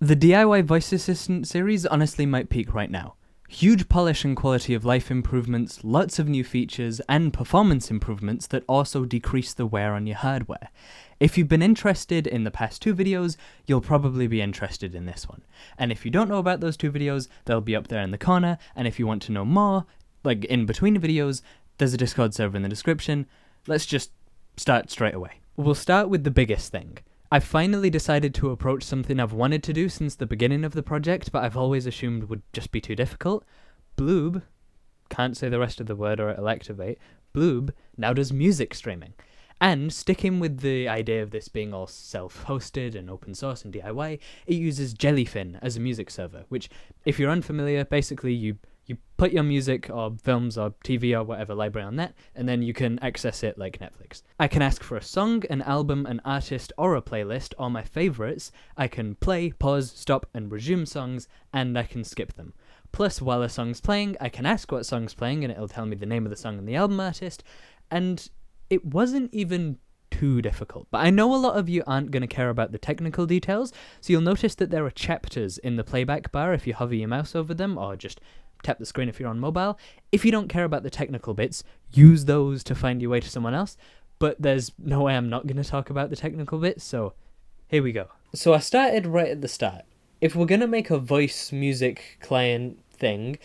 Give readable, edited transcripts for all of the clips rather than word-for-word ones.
The DIY voice assistant series honestly might peak right now. Huge polish and quality of life improvements, lots of new features, and performance improvements that also decrease the wear on your hardware. If you've been interested in the past two videos, you'll probably be interested in this one. And if you don't know about those two videos, they'll be up there in the corner, and if you want to know more, like in between videos, there's a Discord server in the description. Let's just start straight away. We'll start with the biggest thing. I've finally decided to approach something I've wanted to do since the beginning of the project, but I've always assumed would just be too difficult. Bloob, can't say the rest of the word or it'll activate, Bloob now does music streaming. And sticking with the idea of this being all self-hosted and open source and DIY, it uses Jellyfin as a music server, which, if you're unfamiliar, basically you put your music or films or TV or whatever library on that, and then you can access it like Netflix. I can ask for a song, an album, an artist, or a playlist, or my favourites. I can play, pause, stop, and resume songs, and I can skip them. Plus, while a song's playing, I can ask what song's playing, and it'll tell me the name of the song and the album artist, and it wasn't even too difficult. But I know a lot of you aren't going to care about the technical details, so you'll notice that there are chapters in the playback bar if you hover your mouse over them, or just tap the screen if you're on mobile. If you don't care about the technical bits, use those to find your way to someone else, but there's no way I'm not going to talk about the technical bits, so here we go. So I started right at the start. If we're going to make a voice music client thing,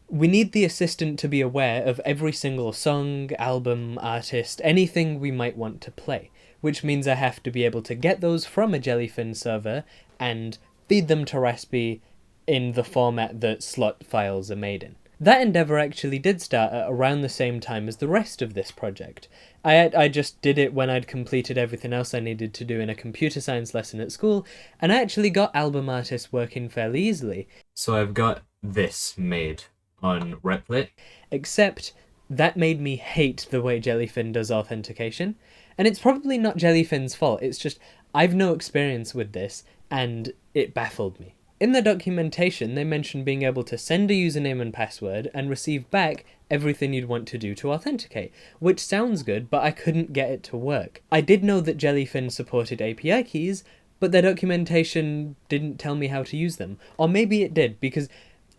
we need the assistant to be aware of every single song, album, artist, anything we might want to play, which means I have to be able to get those from a Jellyfin server and feed them to Rhasspy in the format that slot files are made in. That endeavour actually did start at around the same time as the rest of this project. I just did it when I'd completed everything else I needed to do in a computer science lesson at school, and I actually got album artists working fairly easily. So I've got this made on Replit. Except that made me hate the way Jellyfin does authentication. And it's probably not Jellyfin's fault, it's just I've no experience with this, and it baffled me. In the documentation, they mention being able to send a username and password and receive back everything you'd want to do to authenticate, which sounds good, but I couldn't get it to work. I did know that Jellyfin supported API keys, but their documentation didn't tell me how to use them. Or maybe it did, because,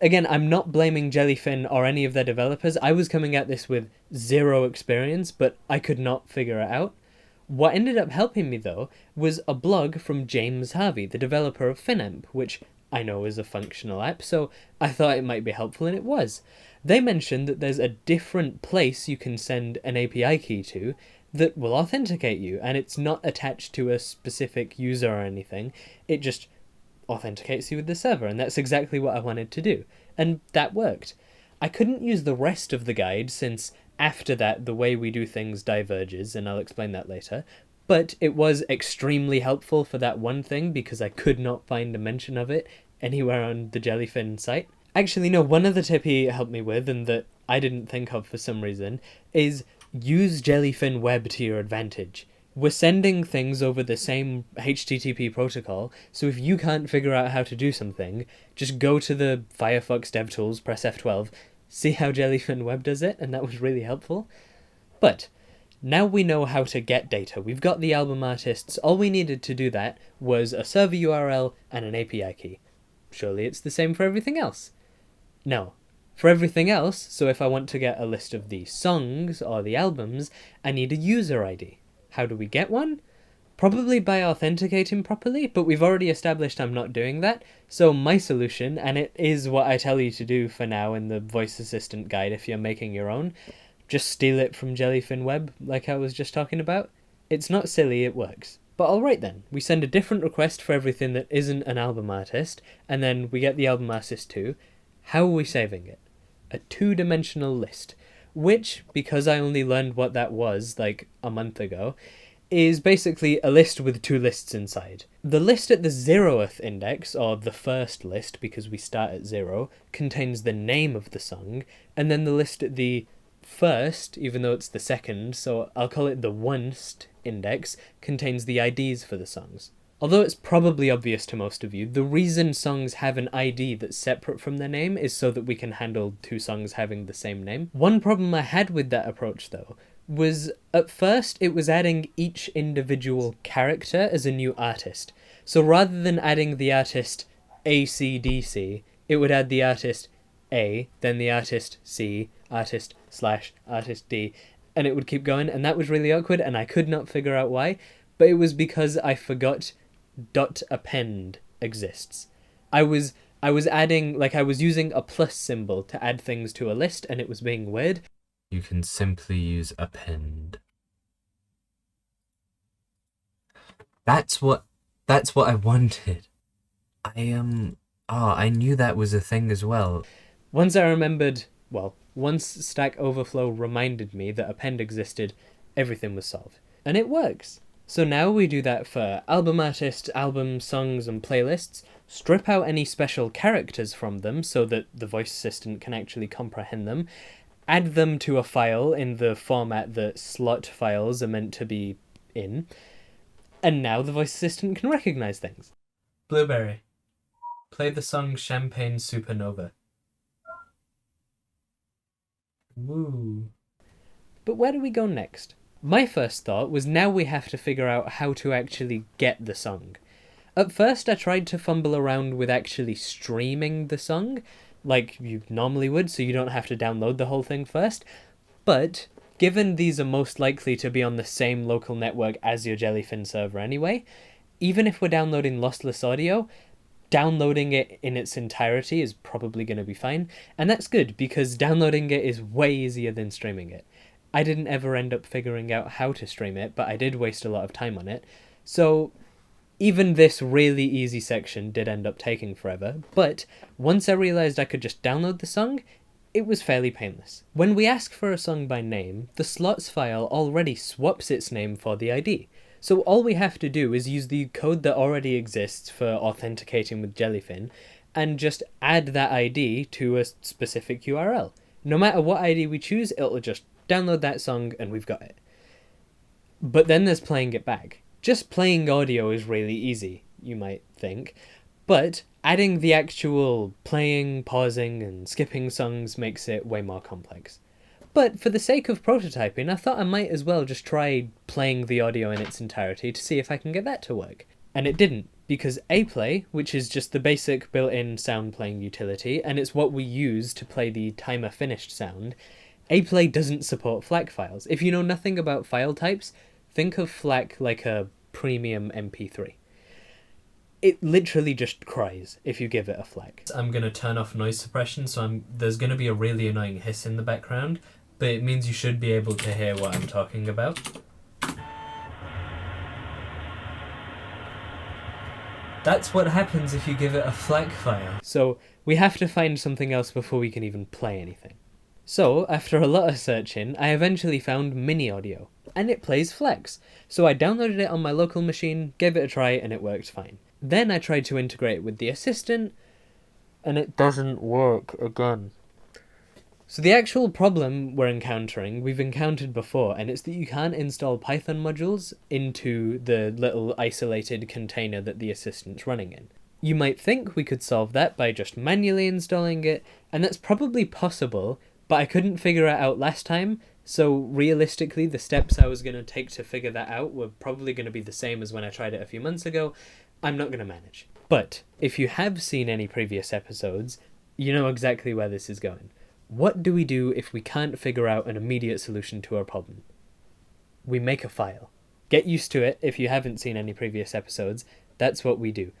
again, I'm not blaming Jellyfin or any of their developers. I was coming at this with zero experience, but I could not figure it out. What ended up helping me, though, was a blog from James Harvey, the developer of Finamp, which I know is a functional app, so I thought it might be helpful, and it was. They mentioned that there's a different place you can send an API key to that will authenticate you, and it's not attached to a specific user or anything, it just authenticates you with the server, and that's exactly what I wanted to do, and that worked. I couldn't use the rest of the guide, since after that the way we do things diverges, and I'll explain that later, but it was extremely helpful for that one thing because I could not find a mention of it anywhere on the Jellyfin site. Actually, no, one other tip he helped me with, and that I didn't think of for some reason, is use Jellyfin web to your advantage. We're sending things over the same HTTP protocol, so if you can't figure out how to do something, just go to the Firefox DevTools, press F12, see how Jellyfin web does it, and that was really helpful. But now we know how to get data. We've got the album artists. All we needed to do that was a server URL and an API key. Surely it's the same for everything else. No. For everything else, so if I want to get a list of the songs or the albums, I need a user ID. How do we get one? Probably by authenticating properly, but we've already established I'm not doing that, so my solution, and it is what I tell you to do for now in the voice assistant guide if you're making your own, just steal it from Jellyfin web, like I was just talking about. It's not silly, it works. But alright then, we send a different request for everything that isn't an album artist, and then we get the album artist too. How are we saving it? A two-dimensional list, which, because I only learned what that was like a month ago, is basically a list with two lists inside. The list at the 0th index, or the first list because we start at 0, contains the name of the song, and then the list at the first, even though it's the second, so I'll call it the onest index, contains the IDs for the songs. Although it's probably obvious to most of you, the reason songs have an ID that's separate from their name is so that we can handle two songs having the same name. One problem I had with that approach, though, was at first it was adding each individual character as a new artist. So rather than adding the artist ACDC, it would add the artist A, then the artist C, artist slash artist D, and it would keep going, and that was really awkward, and I could not figure out why, but it was because I forgot .append exists. I was adding, like, I was using a plus symbol to add things to a list, and it was being weird. You can simply use append. That's what I wanted. I knew that was a thing as well. Once Stack Overflow reminded me that append existed, everything was solved. And it works. So now we do that for album artists, albums, songs, and playlists, strip out any special characters from them so that the voice assistant can actually comprehend them, add them to a file in the format that slot files are meant to be in, and now the voice assistant can recognize things. Blueberry, play the song Champagne Supernova. Woo. But where do we go next? My first thought was now we have to figure out how to actually get the song. At first I tried to fumble around with actually streaming the song, like you normally would, so you don't have to download the whole thing first, but given these are most likely to be on the same local network as your Jellyfin server anyway, even if we're downloading lossless audio, downloading it in its entirety is probably going to be fine, and that's good because downloading it is way easier than streaming it. I didn't ever end up figuring out how to stream it, but I did waste a lot of time on it, so even this really easy section did end up taking forever, but once I realised I could just download the song, it was fairly painless. When we ask for a song by name, the slots file already swaps its name for the ID. So all we have to do is use the code that already exists for authenticating with Jellyfin, and just add that ID to a specific URL. No matter what ID we choose, it'll just download that song and we've got it. But then there's playing it back. Just playing audio is really easy, you might think, but adding the actual playing, pausing, and skipping songs makes it way more complex. But for the sake of prototyping, I thought I might as well just try playing the audio in its entirety to see if I can get that to work. And it didn't, because aplay, which is just the basic built-in sound playing utility, and it's what we use to play the timer finished sound, aplay doesn't support FLAC files. If you know nothing about file types, think of FLAC like a premium MP3. It literally just cries if you give it a FLAC. I'm going to turn off noise suppression, so there's going to be a really annoying hiss in the background, but it means you should be able to hear what I'm talking about. That's what happens if you give it a FLAC file. So we have to find something else before we can even play anything. So, after a lot of searching, I eventually found Mini Audio, and it plays FLACs. So I downloaded it on my local machine, gave it a try, and it worked fine. Then I tried to integrate it with the assistant, and it doesn't work again. So the actual problem we've encountered before, and it's that you can't install Python modules into the little isolated container that the assistant's running in. You might think we could solve that by just manually installing it, and that's probably possible, but I couldn't figure it out last time, so realistically the steps I was going to take to figure that out were probably going to be the same as when I tried it a few months ago. I'm not going to manage. But if you have seen any previous episodes, you know exactly where this is going. What do we do if we can't figure out an immediate solution to our problem? We make a file. Get used to it if you haven't seen any previous episodes. That's what we do.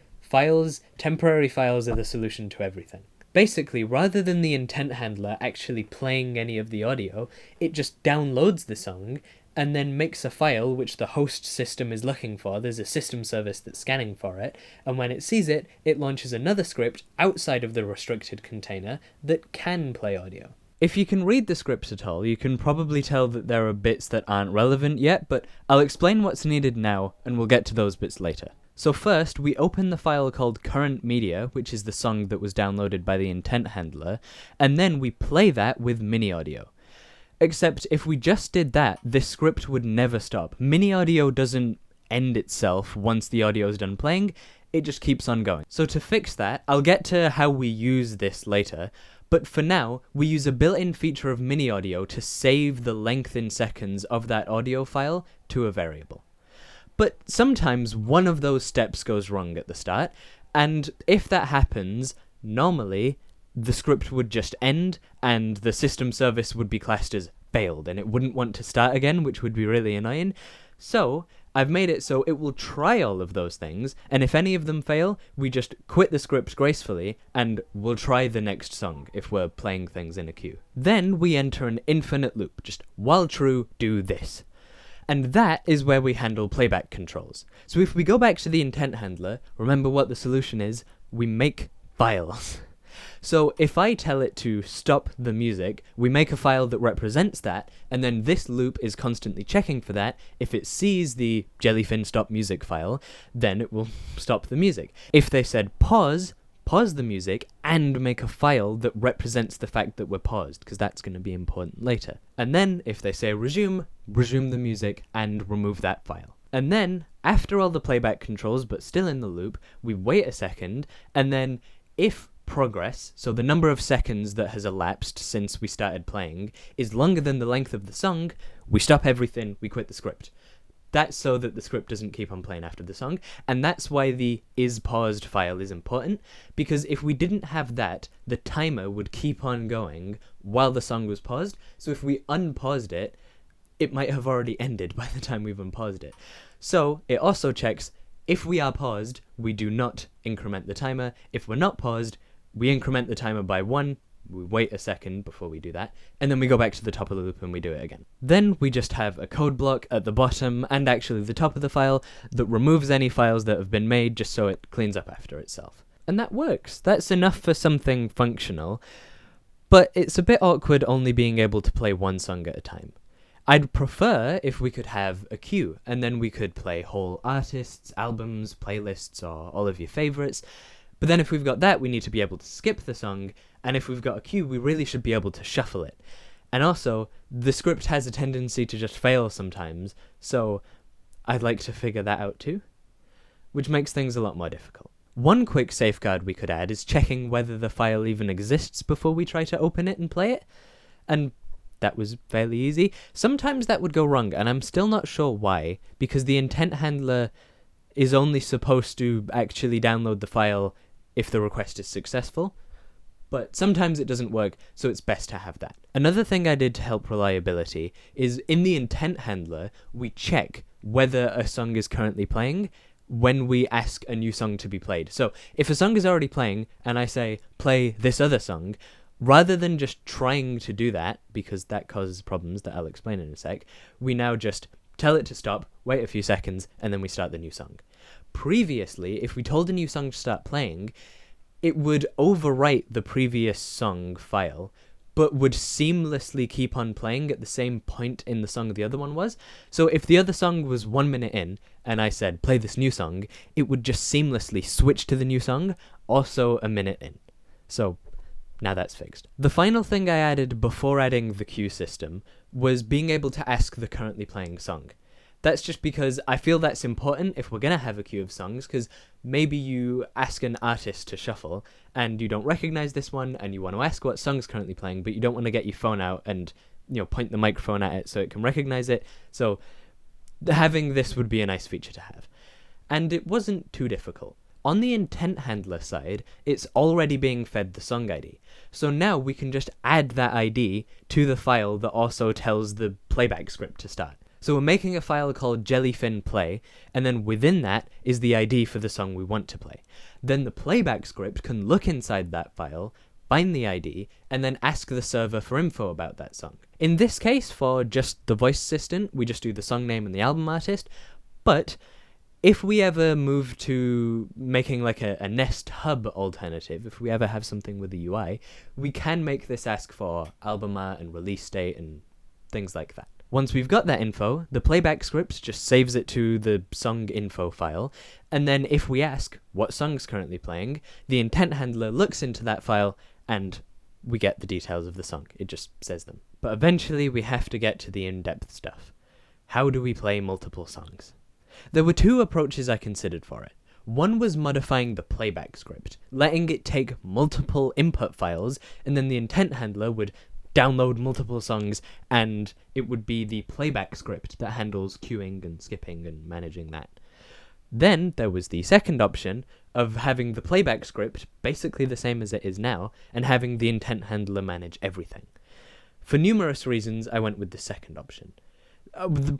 Temporary files are the solution to everything. Basically, rather than the intent handler actually playing any of the audio, it just downloads the song and then makes a file which the host system is looking for. There's a system service that's scanning for it, and when it sees it, it launches another script outside of the restricted container that can play audio. If you can read the scripts at all, you can probably tell that there are bits that aren't relevant yet, but I'll explain what's needed now, and we'll get to those bits later. So first, we open the file called current media, which is the song that was downloaded by the intent handler, and then we play that with Mini Audio. Except if we just did that, this script would never stop. Mini Audio doesn't end itself once the audio is done playing, it just keeps on going. So to fix that, I'll get to how we use this later, but for now, we use a built-in feature of Mini Audio to save the length in seconds of that audio file to a variable. But sometimes one of those steps goes wrong at the start, And if that happens, normally the script would just end and the system service would be classed as failed and it wouldn't want to start again, which would be really annoying. So I've made it so it will try all of those things, and if any of them fail, we just quit the script gracefully and we'll try the next song if we're playing things in a queue. Then we enter an infinite loop, just while true, do this. And that is where we handle playback controls. So if we go back to the intent handler, remember what the solution is, we make files. So if I tell it to stop the music, we make a file that represents that, and then this loop is constantly checking for that. If it sees the Jellyfin stop music file, then it will stop the music. If they said pause the music and make a file that represents the fact that we're paused, because that's going to be important later. And then if they say resume the music and remove that file. And then, after all the playback controls, but still in the loop, we wait a second, and then if progress, so the number of seconds that has elapsed since we started playing, is longer than the length of the song, we stop everything, we quit the script. That's so that the script doesn't keep on playing after the song, and that's why the isPaused file is important, because if we didn't have that, the timer would keep on going while the song was paused, so if we unpaused it, it might have already ended by the time we've unpaused it. So it also checks, if we are paused, we do not increment the timer. If we're not paused, we increment the timer by 1, we wait a second before we do that, and then we go back to the top of the loop and we do it again. Then we just have a code block at the bottom and actually the top of the file that removes any files that have been made just so it cleans up after itself. And that works. That's enough for something functional, but it's a bit awkward only being able to play one song at a time. I'd prefer if we could have a queue, and then we could play whole artists, albums, playlists, or all of your favourites. But then if we've got that, we need to be able to skip the song, and if we've got a queue, we really should be able to shuffle it. And also, the script has a tendency to just fail sometimes, so I'd like to figure that out too, which makes things a lot more difficult. One quick safeguard we could add is checking whether the file even exists before we try to open it and play it, and that was fairly easy. Sometimes that would go wrong, and I'm still not sure why, because the intent handler is only supposed to actually download the file if the request is successful, but sometimes it doesn't work, so it's best to have that. Another thing I did to help reliability is in the intent handler, we check whether a song is currently playing when we ask a new song to be played. So if a song is already playing and I say, play this other song, rather than just trying to do that, because that causes problems that I'll explain in a sec, we now just tell it to stop, wait a few seconds, and then we start the new song. Previously, if we told a new song to start playing, it would overwrite the previous song file, but would seamlessly keep on playing at the same point in the song the other one was. So if the other song was 1 minute in, and I said, play this new song, it would just seamlessly switch to the new song, also a minute in. So now that's fixed. The final thing I added before adding the queue system was being able to ask the currently playing song. That's just because I feel that's important if we're going to have a queue of songs, because maybe you ask an artist to shuffle and you don't recognize this one and you want to ask what song's currently playing, but you don't want to get your phone out and, point the microphone at it so it can recognize it. So having this would be a nice feature to have. And it wasn't too difficult. On the intent handler side, it's already being fed the song ID. So now we can just add that ID to the file that also tells the playback script to start. So we're making a file called Jellyfin play, and then within that is the ID for the song we want to play. Then the playback script can look inside that file, find the ID, and then ask the server for info about that song. In this case, for just the voice assistant, we just do the song name and the album artist, but if we ever move to making like a Nest Hub alternative, if we ever have something with the UI, we can make this ask for album art and release date and things like that. Once we've got that info, the playback script just saves it to the song info file, and then if we ask what song's currently playing, the intent handler looks into that file and we get the details of the song. It just says them. But eventually we have to get to the in-depth stuff. How do we play multiple songs? There were two approaches I considered for it. One was modifying the playback script, letting it take multiple input files, and then the intent handler would download multiple songs, and it would be the playback script that handles queuing and skipping and managing that. Then there was the second option of having the playback script basically the same as it is now, and having the intent handler manage everything. For numerous reasons, I went with the second option.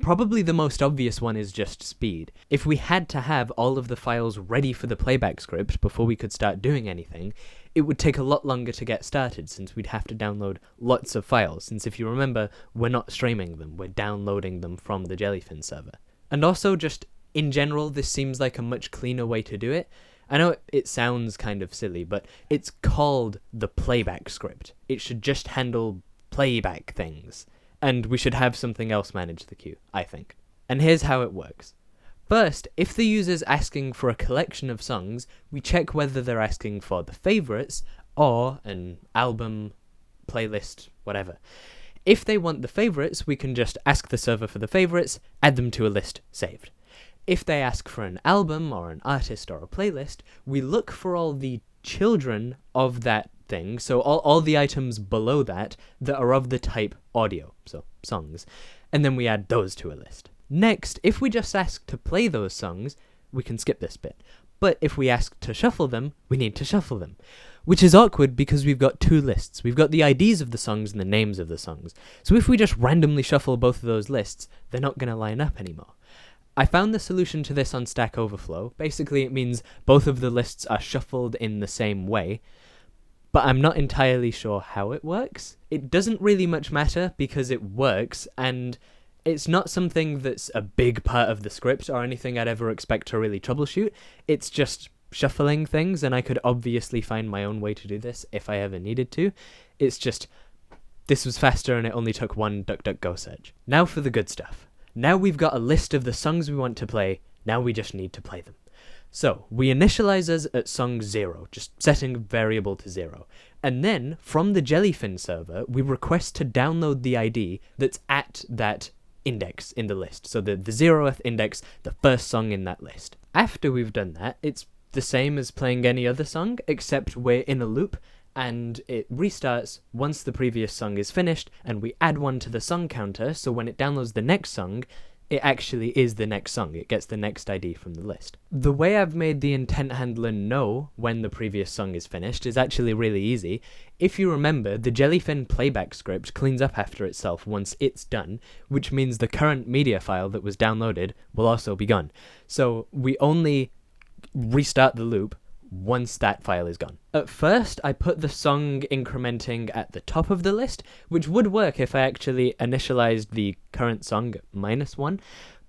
Probably the most obvious one is just speed. If we had to have all of the files ready for the playback script before we could start doing anything, it would take a lot longer to get started, since we'd have to download lots of files, since if you remember, we're not streaming them, we're downloading them from the Jellyfin server. And also, just in general, this seems like a much cleaner way to do it. I know it sounds kind of silly, but it's called the playback script. It should just handle playback things, and we should have something else manage the queue, I think. And here's how it works. First, if the user's asking for a collection of songs, we check whether they're asking for the favorites or an album, playlist, whatever. If they want the favorites, we can just ask the server for the favorites, add them to a list saved. If they ask for an album or an artist or a playlist, we look for all the children of that thing, so all the items below that are of the type audio, so songs, and then we add those to a list. Next, if we just ask to play those songs, we can skip this bit. But if we ask to shuffle them, we need to shuffle them. Which is awkward because we've got two lists. We've got the IDs of the songs and the names of the songs. So if we just randomly shuffle both of those lists, they're not going to line up anymore. I found the solution to this on Stack Overflow. Basically, it means both of the lists are shuffled in the same way, but I'm not entirely sure how it works. It doesn't really much matter because it works, and it's not something that's a big part of the script or anything I'd ever expect to really troubleshoot. It's just shuffling things, and I could obviously find my own way to do this if I ever needed to. It's just, this was faster and it only took one DuckDuckGo search. Now for the good stuff. Now we've got a list of the songs we want to play, now we just need to play them. So, we initialize us at song 0, just setting a variable to 0. And then, from the Jellyfin server, we request to download the ID that's at that index in the list. So the 0th index, the first song in that list. After we've done that, it's the same as playing any other song, except we're in a loop, and it restarts once the previous song is finished, and we add one to the song counter, so when it downloads the next song, it actually is the next song. It gets the next ID from the list. The way I've made the intent handler know when the previous song is finished is actually really easy. If you remember, the Jellyfin playback script cleans up after itself once it's done, which means the current media file that was downloaded will also be gone. So we only restart the loop once that file is gone. At first, I put the song incrementing at the top of the list, which would work if I actually initialized the current song at -1,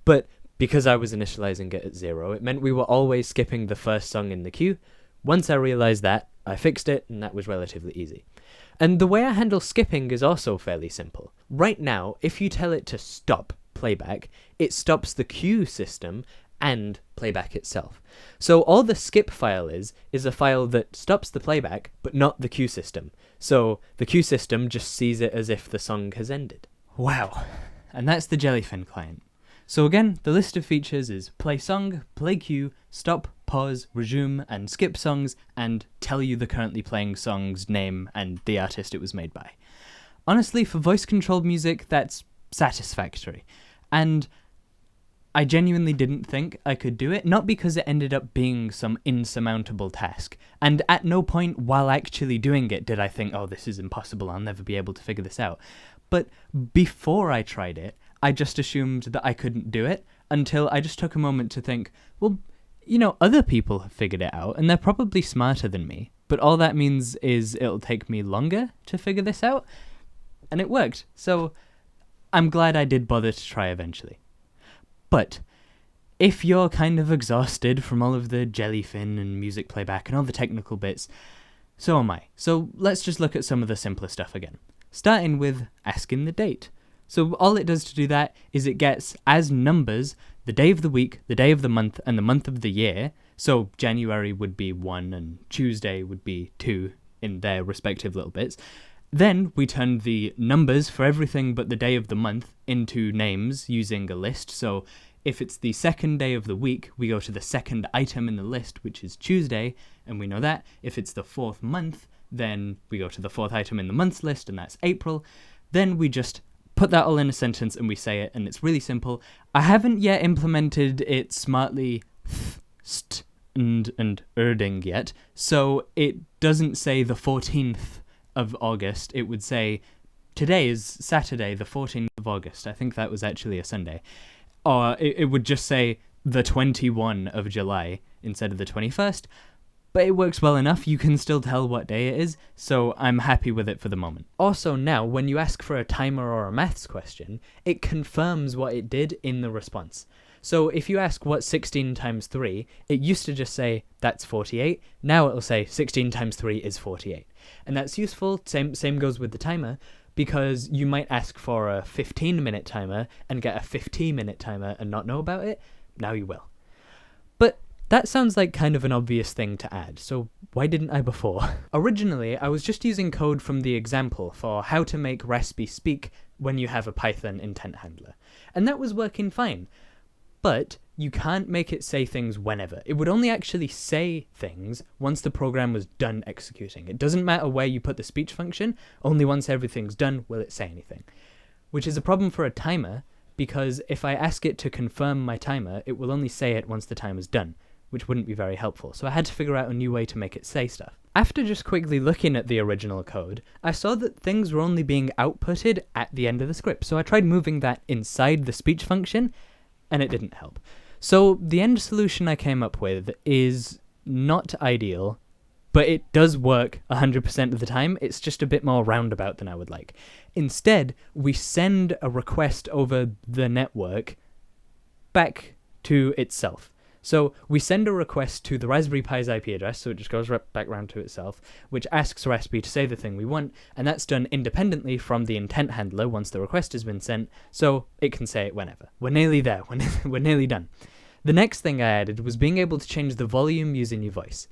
but because I was initializing it at 0, it meant we were always skipping the first song in the queue. Once I realized that, I fixed it, and that was relatively easy. And the way I handle skipping is also fairly simple. Right now, if you tell it to stop playback, it stops the queue system and playback itself. So all the skip file is a file that stops the playback, but not the queue system. So the queue system just sees it as if the song has ended. Wow. And that's the Jellyfin client. So again, the list of features is play song, play queue, stop, pause, resume, and skip songs, and tell you the currently playing song's name and the artist it was made by. Honestly, for voice-controlled music, that's satisfactory. And I genuinely didn't think I could do it, not because it ended up being some insurmountable task, and at no point while actually doing it did I think, oh, this is impossible, I'll never be able to figure this out. But before I tried it, I just assumed that I couldn't do it, until I just took a moment to think, well, you know, other people have figured it out, and they're probably smarter than me, but all that means is it'll take me longer to figure this out, and it worked, so I'm glad I did bother to try eventually. But if you're kind of exhausted from all of the Jellyfin and music playback and all the technical bits, so am I. So let's just look at some of the simpler stuff again. Starting with asking the date. So all it does to do that is it gets as numbers the day of the week, the day of the month, and the month of the year. So January would be 1 and Tuesday would be 2 in their respective little bits. Then we turn the numbers for everything but the day of the month into names using a list. So if it's the second day of the week, we go to the second item in the list, which is Tuesday, and we know that. If it's the 4th month, then we go to the 4th item in the months list, and that's April. Then we just put that all in a sentence and we say it, and it's really simple. I haven't yet implemented it smartly st and erding yet, so it doesn't say the 14th of August. It would say today is Saturday, the 14th of August. I think that was actually a Sunday. Or it would just say the 21 of July instead of the 21st. But it works well enough, you can still tell what day it is, so I'm happy with it for the moment. Also now, when you ask for a timer or a maths question, it confirms what it did in the response. So if you ask what's 16 times 3, it used to just say, that's 48. Now it'll say 16 times 3 is 48. And that's useful, same goes with the timer, because you might ask for a 15-minute timer and get a 15-minute timer and not know about it. Now you will. But that sounds like kind of an obvious thing to add, so why didn't I before? Originally, I was just using code from the example for how to make Rhasspy speak when you have a Python intent handler. And that was working fine. But you can't make it say things whenever. It would only actually say things once the program was done executing. It doesn't matter where you put the speech function, only once everything's done will it say anything. Which is a problem for a timer, because if I ask it to confirm my timer, it will only say it once the timer's done, which wouldn't be very helpful, so I had to figure out a new way to make it say stuff. After just quickly looking at the original code, I saw that things were only being outputted at the end of the script, so I tried moving that inside the speech function, and it didn't help. So the end solution I came up with is not ideal, but it does work 100% of the time. It's just a bit more roundabout than I would like. Instead, we send a request over the network back to itself. So we send a request to the Raspberry Pi's IP address, so it just goes back round to itself, which asks Rhasspy to say the thing we want, and that's done independently from the intent handler once the request has been sent, so it can say it whenever. We're nearly there. We're nearly done. The next thing I added was being able to change the volume using your voice.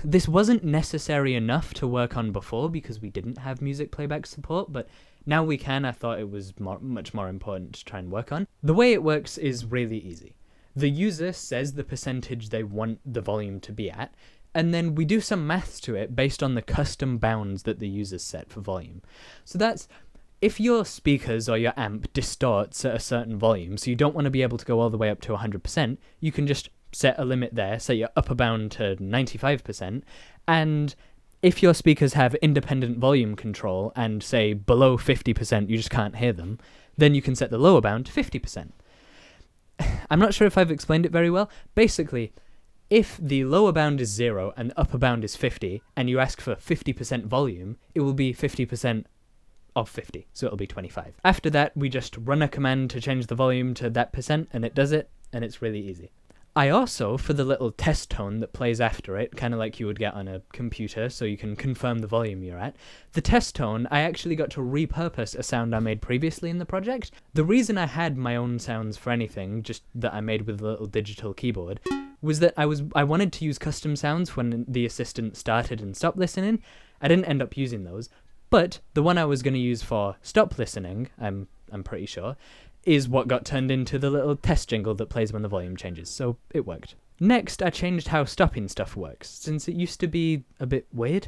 This wasn't necessary enough to work on before because we didn't have music playback support, but now we can. I thought it was much more important to try and work on. The way it works is really easy. The user says the percentage they want the volume to be at, and then we do some maths to it based on the custom bounds that the user's set for volume. So that's, if your speakers or your amp distorts at a certain volume, so you don't want to be able to go all the way up to 100%, you can just set a limit there, set your upper bound to 95%, and if your speakers have independent volume control and say below 50% you just can't hear them, then you can set the lower bound to 50%. I'm not sure if I've explained it very well. Basically, if the lower bound is 0 and the upper bound is 50, and you ask for 50% volume, it will be 50% of 50, so it'll be 25. After that, we just run a command to change the volume to that percent, and it does it, and it's really easy. I also, for the little test tone that plays after it, kind of like you would get on a computer so you can confirm the volume you're at, the test tone, I actually got to repurpose a sound I made previously in the project. The reason I had my own sounds for anything, just that I made with a little digital keyboard, was that I wanted to use custom sounds when the assistant started and stopped listening. I didn't end up using those, but the one I was going to use for stop listening, I'm pretty sure, is what got turned into the little test jingle that plays when the volume changes, so it worked. Next, I changed how stopping stuff works, since it used to be a bit weird.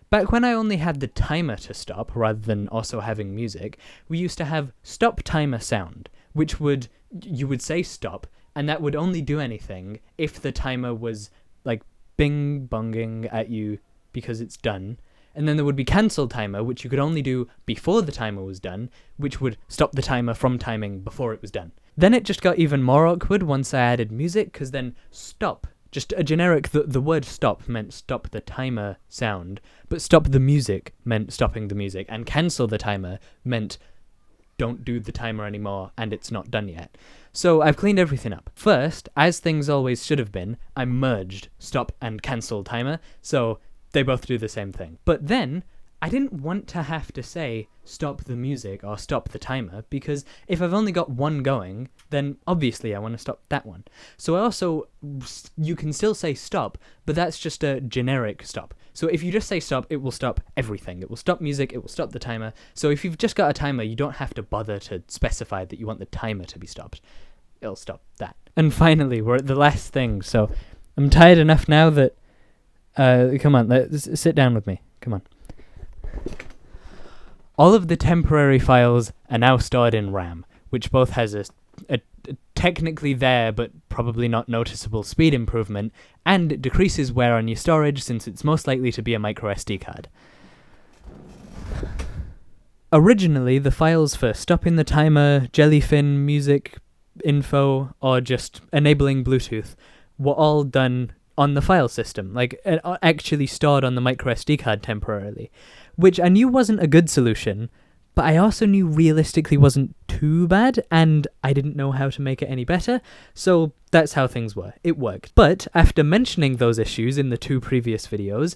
Back when I only had the timer to stop, rather than also having music, we used to have stop timer sound, which you would say stop, and that would only do anything if the timer was, like, bing-bonging at you because it's done. And then there would be cancel timer, which you could only do before the timer was done, which would stop the timer from timing before it was done. Then it just got even more awkward once I added music, because then stop, just a generic, the word stop meant stop the timer sound, but stop the music meant stopping the music, and cancel the timer meant don't do the timer anymore and it's not done yet. So I've cleaned everything up. First, as things always should have been, I merged stop and cancel timer, so they both do the same thing. But then, I didn't want to have to say stop the music or stop the timer, because if I've only got one going, then obviously I want to stop that one. So you can still say stop, but that's just a generic stop. So if you just say stop, it will stop everything. It will stop music, it will stop the timer. So if you've just got a timer, you don't have to bother to specify that you want the timer to be stopped. It'll stop that. And finally, we're at the last thing, so I'm tired enough now that come on, let's sit down with me. Come on. All of the temporary files are now stored in RAM, which both has a a technically there but probably not noticeable speed improvement, and it decreases wear on your storage since it's most likely to be a micro SD card. Originally, the files for stopping the timer, Jellyfin, music, info, or just enabling Bluetooth were all done on the file system, like actually stored on the micro SD card temporarily, which I knew wasn't a good solution, but I also knew realistically wasn't too bad, and I didn't know how to make it any better, so that's how things were. It worked. But after mentioning those issues in the 2 previous videos,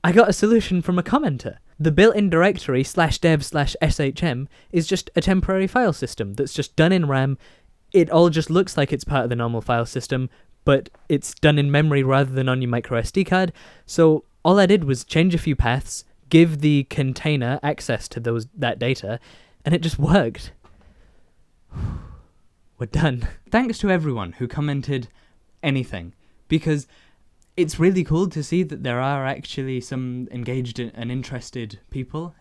I got a solution from a commenter. The built-in directory /dev/shm is just a temporary file system that's just done in RAM. It all just looks like it's part of the normal file system, but it's done in memory rather than on your micro SD card, so all I did was change a few paths, give the container access to that data, and it just worked. We're done. Thanks to everyone who commented anything, because it's really cool to see that there are actually some engaged and interested people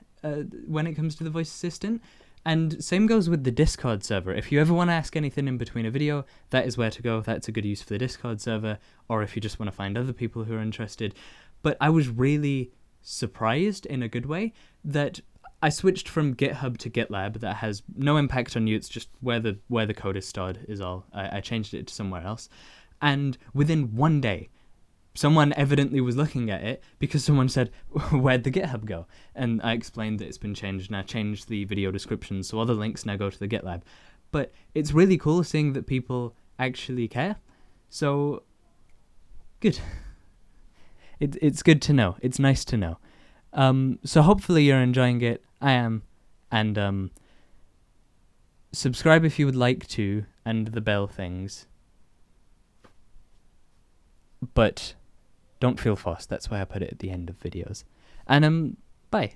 when it comes to the voice assistant. And same goes with the Discord server. If you ever want to ask anything in between a video, that is where to go. That's a good use for the Discord server, or if you just want to find other people who are interested. But I was really surprised, in a good way, that I switched from GitHub to GitLab. That has no impact on you. It's just where the code is stored is all. I changed it to somewhere else. And within one day, someone evidently was looking at it because someone said, where'd the GitHub go? And I explained that it's been changed, and I changed the video description, so all the links now go to the GitLab. But it's really cool seeing that people actually care. So, good. It's good to know. It's nice to know. So hopefully you're enjoying it. I am. And subscribe if you would like to, and the bell things. But don't feel forced. That's why I put it at the end of videos. And bye.